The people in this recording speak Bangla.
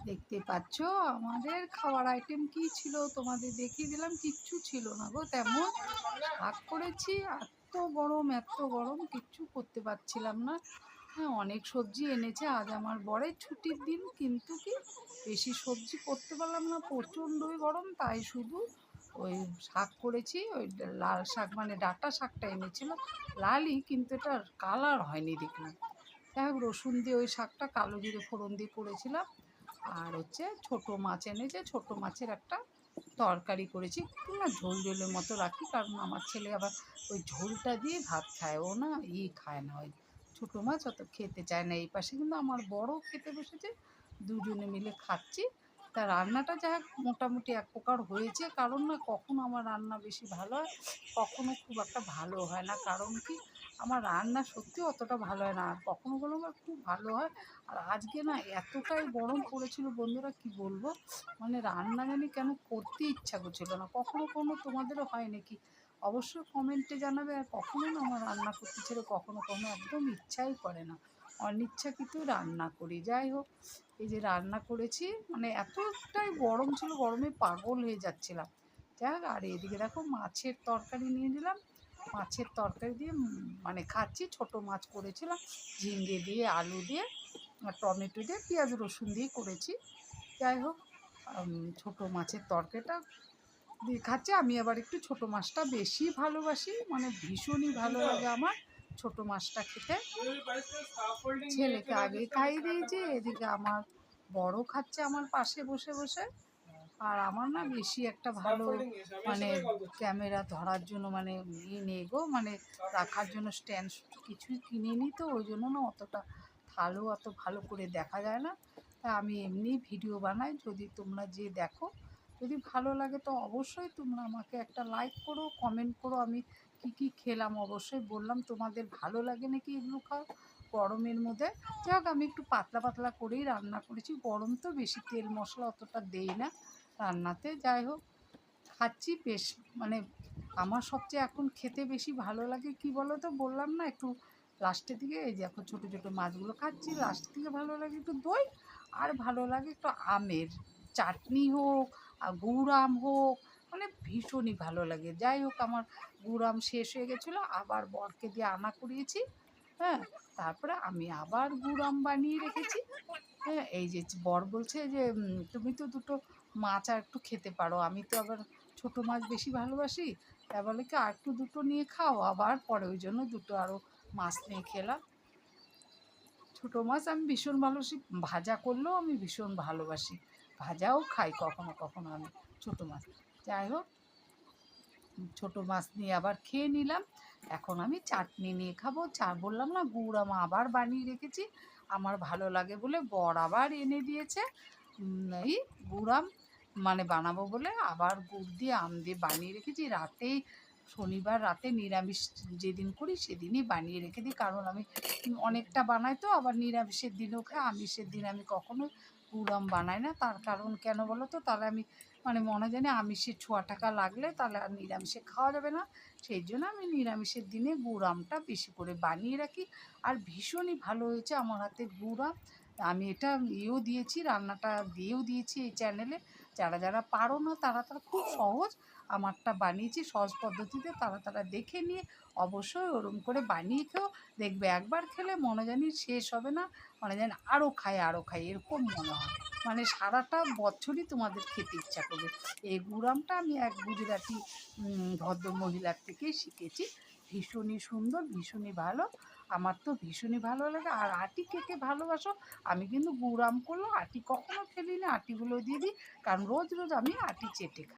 দেখতে পাচ্ছ আমাদের খাওয়ার আইটেম কি ছিল তোমাদের দেখিয়ে দিলাম। কিচ্ছু ছিল না গো তেমন। শাক করেছি, এত গরম কিচ্ছু করতে পারছিলাম না। হ্যাঁ, অনেক সবজি এনেছে, আজ আমার বরের ছুটির দিন, কিন্তু কি বেশি সবজি করতে পারলাম না, প্রচণ্ডই গরম। তাই শুধু ওই শাক করেছি, ওই লাল শাক মানে ডাঁটা শাকটা এনেছিল, লালই কিন্তু এটা কালার হয়নি দেখলাম। যাই হোক, রসুন দিয়ে ওই শাকটা কালো জিরে ফোড়ন দিয়ে করেছিলাম। আর হচ্ছে ছোটো মাছ এনেছে, ছোটো মাছের একটা তরকারি করেছি, একটু না ঝোল ঝোলের মতো রাখি, কারণ আমার ছেলে আবার ওই ঝোলটা দিয়ে ভাত খায়, ও না খায় না, ওই ছোটো মাছ অত খেতে চায় না। এই পাশে কিন্তু আমার বড় খেতে বসেছে, দুজনে মিলে খাচ্ছি। তা রান্নাটা যা হোক মোটামুটি এক প্রকার হয়েছে, কারণ না কখনো আমার রান্না বেশি ভালো হয়, কখনো খুব একটা ভালো হয় না। কারণ কি, আমার রান্না সত্যি অতটা ভালো হয় না, আর কখনো কোনো আবার খুব ভালো হয়। আর আজকে না এতটাই গরম পড়েছিল বন্ধুরা, কি বলবো, মানে রান্না জানি কেন করতে ইচ্ছা করছিল না। কখনো কোনো তোমাদেরও হয় নাকি অবশ্যই কমেন্টে জানাবে। আর কখনো না আমার রান্না করতে ছিল, কখনো কখনো একদম ইচ্ছাই করে না, অনিচ্ছাকৃত রান্না করি। যাই হোক, এই যে রান্না করেছি, মানে এতটাই গরম ছিল, গরমে পাগল হয়ে যাচ্ছিলাম। যাই হোক, আর এদিকে দেখো মাছের তরকারি নিয়ে নিলাম, মাছের তরকারি দিয়ে মানে খাচ্ছি। ছোট মাছ করেছিলাম, ঝিঙ্গে দিয়ে, আলু দিয়ে, আর টমেটো দিয়ে, পেঁয়াজ রসুন দিয়ে করেছি। যাই হোক, ছোটো মাছের তরকারিটা দিয়ে খাচ্ছি। আমি আবার একটু ছোটো মাছটা বেশি ভালোবাসি, মানে ভীষণই ভালো লাগে আমার ছোটো মাছটা খেতে। ছেলেকে আগে খাইয়ে দিয়েছি, এদিকে আমার বড় খাচ্ছে আমার পাশে বসে বসে। আর আমার না বেশি একটা ভালো মানে ক্যামেরা ধরার জন্য মানে নেই গো, মানে রাখার জন্য স্ট্যান্ড কিছুই কিনিনি, তো ওই জন্য না অতটা ভালো, অত ভালো করে দেখা যায় না। তা আমি এমনি ভিডিও বানাই, যদি তোমরা যে দেখো, যদি ভালো লাগে তো অবশ্যই তোমরা আমাকে একটা লাইক করো, কমেন্ট করো। আমি কি কি খেলাম অবশ্যই বললাম, তোমাদের ভালো লাগে নাকি এগুলো খাও গরমের মধ্যে। যাই হোক, আমি একটু পাতলা পাতলা করেই রান্না করেছি, গরম তো বেশি তেল মশলা অতটা দেই না রান্নাতে। যাই হোক, খাচ্ছি বেশ, মানে আমার সবচেয়ে এখন খেতে বেশি ভালো লাগে কি বলো তো, বললাম না একটু লাস্টের দিকে, এই যে এখন ছোটো ছোটো মাছগুলো খাচ্ছি, লাস্টের দিকে ভালো লাগে একটু দই, আর ভালো লাগে একটু আমের চাটনি হোক, আর গুড় আম হোক, মানে ভীষণই ভালো লাগে। যাই হোক, আমার গুড় আম শেষ হয়ে গেছিলো, আবার বরকে দিয়ে আনা করিয়েছি। হ্যাঁ, তারপরে আমি আবার গুড় আম বানিয়ে রেখেছি। হ্যাঁ, এই যে বর বলছে যে তুমি তো দুটো মাছ আর একটু খেতে পারো, আমি তো আবার ছোটো মাছ বেশি ভালোবাসি। তা বলে কি আর একটু দুটো নিয়ে খাও, আবার পরে ওই জন্য দুটো আরও মাছ নিয়ে খেলাম। ছোটো মাছ আমি ভীষণ ভালোবাসি, ভাজা করলেও আমি ভীষণ ভালোবাসি, ভাজাও খাই কখনো কখনো আমি ছোটো মাছ। যাই হোক, ছোটো মাছ নিয়ে আবার খেয়ে নিলাম। এখন আমি চাটনি নিয়ে খাবো। বললাম না গুড় আম আবার বানিয়ে রেখেছি, আমার ভালো লাগে বলে বর আবার এনে দিয়েছে। এই গুড় আম মানে বানাবো বলে আবার গুড় দিয়ে আম দিয়ে বানিয়ে রেখেছি। রাতেই, শনিবার রাতে নিরামিষ যেদিন করি সেদিনই বানিয়ে রেখে দিই, কারণ আমি অনেকটা বানাই তো, আবার নিরামিষের দিনও খাই, আমিষের দিন আমি কখনোই গুড় আম বানাই না। তার কারণ কেন বলো তো, তাহলে আমি মানে মনে জানি আমিষের ছোঁয়া টাকা লাগলে তাহলে আর নিরামিষে খাওয়া যাবে না। সেই জন্য আমি নিরামিষের দিনে গুড় আমটা বেশি করে বানিয়ে রাখি। আর ভীষণই ভালো হয়েছে আমার হাতে গুড় আম। আমি এটা দিয়েছি, রান্নাটা দিয়েও দিয়েছি এই চ্যানেলে। যারা যারা পারো না তারা তারা খুব সহজ আমারটা বানিয়েছি সহজ পদ্ধতিতে, তারা তারা দেখে নিয়ে অবশ্যই ওরম করে বানিয়ে খেও। দেখবে একবার খেলে মনে জানি শেষ হবে না, মনে জানি আরও খাই আরও খাই, এরকম মনে হয়। মানে সারাটা বছরই তোমাদের খেতে ইচ্ছা করবে। এই গুড় আমটা আমি এক গুজরাটি ভদ্রমহিলার থেকেই শিখেছি। ভীষণই সুন্দর, ভীষণই ভালো, আমার তো ভীষণই ভালো লাগে। আর আটি কে কে ভালোবাসো, আমি কিন্তু গুড় আম করলেও আটি কখনো ফেলি না, আটিগুলো দিয়ে দিই, কারণ রোজ রোজ আমি আটি চেটে খাই।